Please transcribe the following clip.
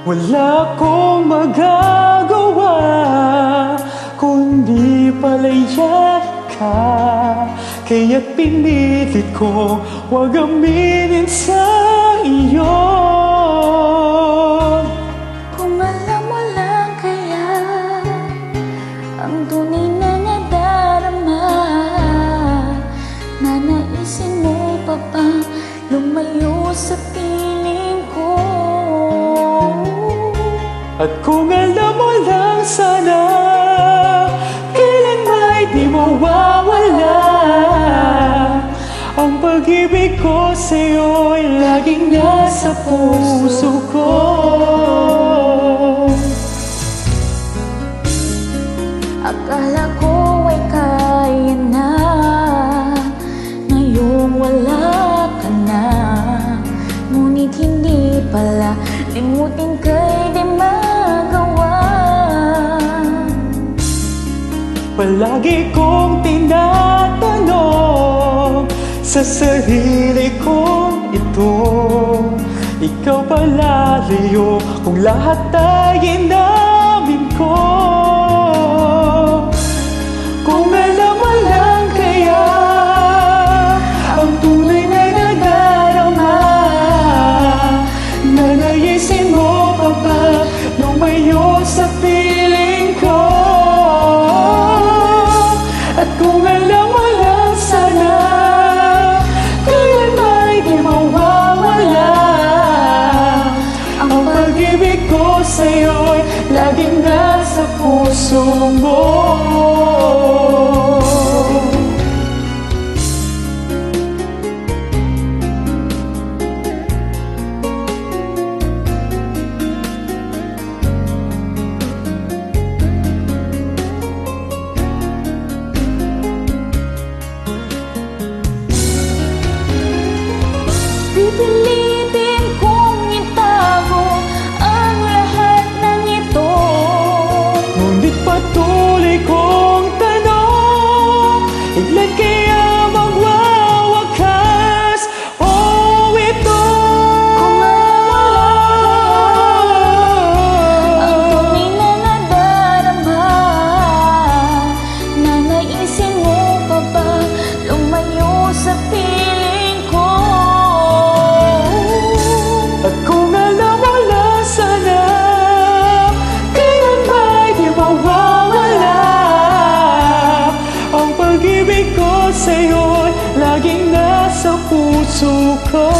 Wala akong magagawa kundi palayan ka. Kaya't pinilit ko huwag aminin sa iyo. Kung alam mo lang kaya ang tunay na nadarama, nanaisin mo pa bang lumayo sa piling ko? At kung alam mo lang sana, kailan ba'y di mawawala ang pag-ibig ko sa'yo'y laging nasa puso ko. Akala ko ay kaya na, ngayong wala ka na. Ngunit hindi pala, limutin ka'y di magawa. Palagi kong tinatanong sa sarili kong ito, ikaw pala layo kung lahat ay inamin ko. Kung alam mo lang kaya ang tunay na nadarama, nanaisin mo pa ba lumayo sa piling ko? At kung alam mo lang sana, kailan ba'y di mawawala ang pag-ibig ko sa'yo'y laging nasa puso mo. Pipilitin kong itago ang lahat ng ito. Ngunit patuloy kong tanong, ilan kaya magwawakas? Oh, ito! Kung alam mo lang ang tunay na nadarama, nanaisin mo pa ba lumayo sa piling ko? At kung alam mo lang sana, kailan ba'y di mawawala ang pag-ibig ko sa'yo'y laging nasa puso ko.